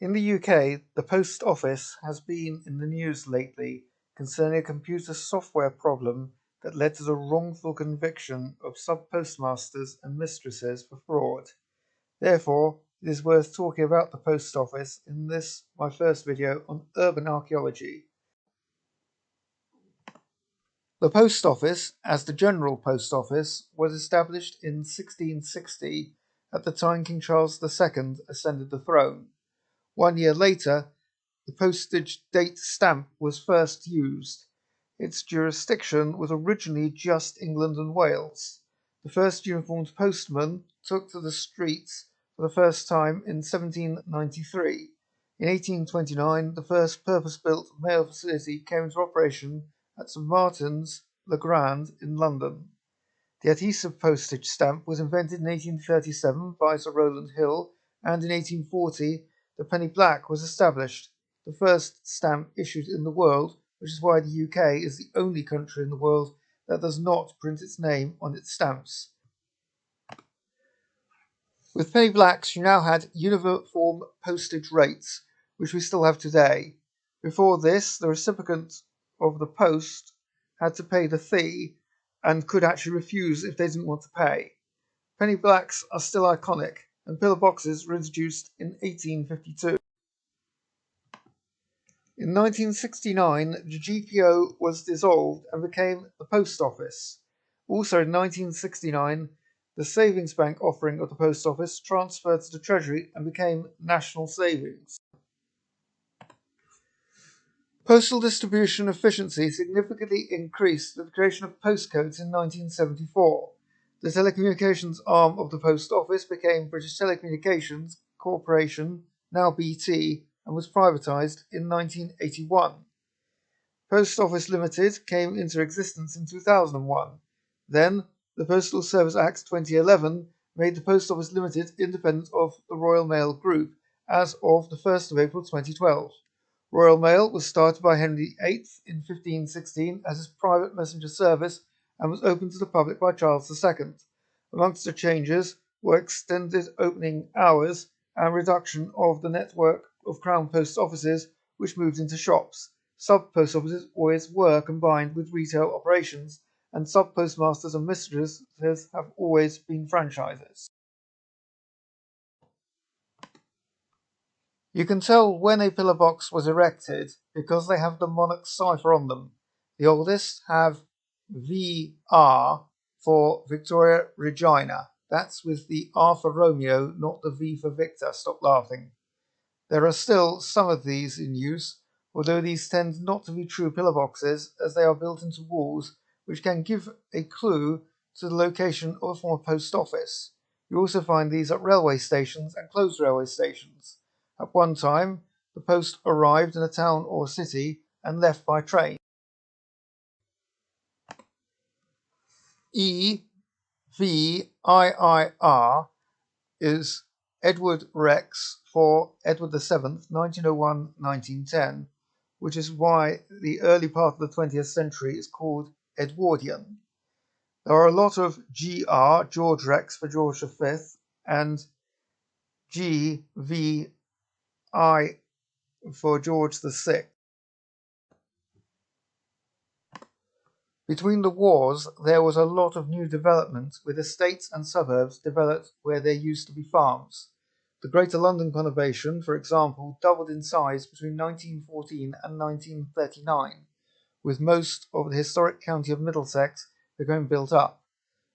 In the UK, the Post Office has been in the news lately concerning a computer software problem that led to the wrongful conviction of sub-postmasters and mistresses for fraud. Therefore, it is worth talking about the Post Office in this, my first video on urban archaeology. The Post Office, as the General Post Office, was established in 1660 at the time King Charles II ascended the throne. 1 year later, the postage date stamp was first used. Its jurisdiction was originally just England and Wales. The first uniformed postman took to the streets for the first time in 1793. In 1829, the first purpose-built mail facility came into operation at St Martin's le Grand in London. The adhesive postage stamp was invented in 1837 by Sir Rowland Hill, and in 1840 the penny black was established, the first stamp issued in the world, which is why the UK is the only country in the world that does not print its name on its stamps. With penny blacks, you now had uniform postage rates, which we still have today. Before this, the recipient of the post had to pay the fee and could actually refuse if they didn't want to pay. Penny blacks are still iconic, and pillar boxes were introduced in 1852. In 1969, the GPO was dissolved and became the Post Office. Also in 1969, the savings bank offering of the Post Office transferred to the Treasury and became National Savings. Postal distribution efficiency significantly increased with the creation of postcodes in 1974. The telecommunications arm of the Post Office became British Telecommunications Corporation, now BT, and was privatised in 1981. Post Office Limited came into existence in 2001. Then, the Postal Service Act 2011 made the Post Office Limited independent of the Royal Mail Group as of the 1st of April 2012. Royal Mail was started by Henry VIII in 1516 as his private messenger service and was opened to the public by Charles II. Amongst the changes were extended opening hours and reduction of the network of Crown Post Offices, which moved into shops. Sub-post offices always were combined with retail operations, and sub-postmasters and mistresses have always been franchises. You can tell when a pillar box was erected because they have the monarch's cipher on them. The oldest have VR for Victoria Regina. That's with the R for Romeo, not the V for Victor. Stop laughing. There are still some of these in use, although these tend not to be true pillar boxes as they are built into walls, which can give a clue to the location of a former post office. You also find these at railway stations and closed railway stations. At one time, the post arrived in a town or city and left by train. EVIIR is Edward Rex for Edward VII, 1901-1910, which is why the early part of the 20th century is called Edwardian. There are a lot of GR, George Rex for George V, and GVI for George VI. Between the wars, there was a lot of new development, with estates and suburbs developed where there used to be farms. The Greater London conurbation, for example, doubled in size between 1914 and 1939, with most of the historic county of Middlesex becoming built up.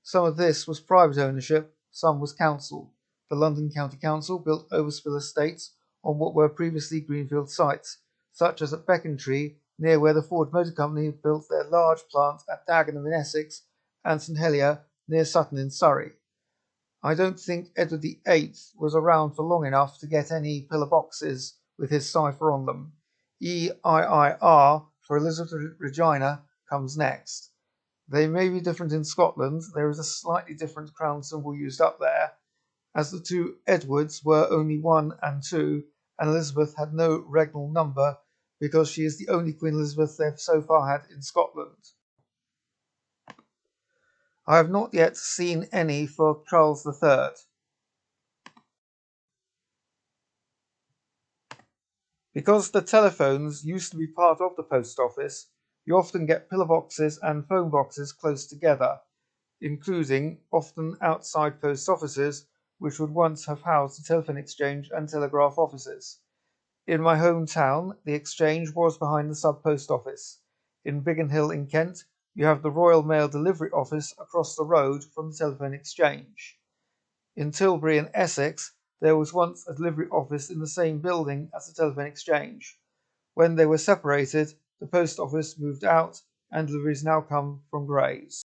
Some of this was private ownership, some was council. The London County Council built overspill estates on what were previously greenfield sites, such as at Becontree, near where the Ford Motor Company built their large plant at Dagenham in Essex, and St Helier, near Sutton in Surrey. I don't think Edward VIII was around for long enough to get any pillar boxes with his cipher on them. EIIR for Elizabeth Regina comes next. They may be different in Scotland. There is a slightly different crown symbol used up there, as the two Edwards were only 1 and 2, and Elizabeth had no regnal number because she is the only Queen Elizabeth they've so far had in Scotland. I have not yet seen any for Charles III. Because the telephones used to be part of the post office, you often get pillar boxes and phone boxes close together, including often outside post offices, which would once have housed the telephone exchange and telegraph offices. In my hometown, the exchange was behind the sub post office. In Biggin Hill in Kent, you have the Royal Mail Delivery Office across the road from the telephone exchange. In Tilbury in Essex, there was once a delivery office in the same building as the telephone exchange. When they were separated, the post office moved out and deliveries now come from Grays.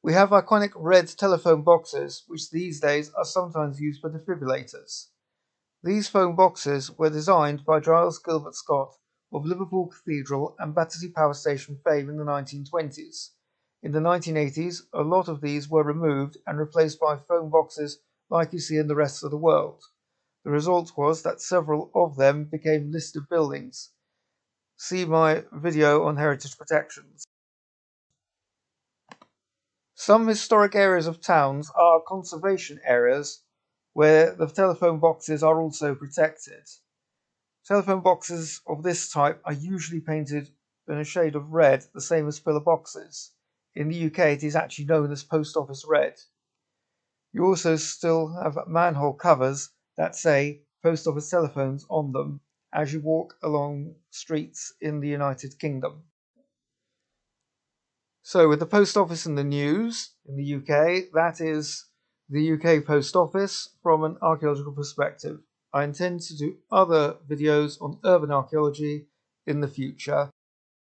We have iconic red telephone boxes, which these days are sometimes used for defibrillators. These phone boxes were designed by Giles Gilbert Scott of Liverpool Cathedral and Battersea Power Station fame in the 1920s. In the 1980s, a lot of these were removed and replaced by phone boxes like you see in the rest of the world. The result was that several of them became listed buildings. See my video on heritage protections. Some historic areas of towns are conservation areas where the telephone boxes are also protected. Telephone boxes of this type are usually painted in a shade of red, the same as pillar boxes. In the UK, it is actually known as post office red. You also still have manhole covers that say post office telephones on them as you walk along streets in the United Kingdom. So with the post office in the news in the UK, that is the UK post office from an archaeological perspective. I intend to do other videos on urban archaeology in the future.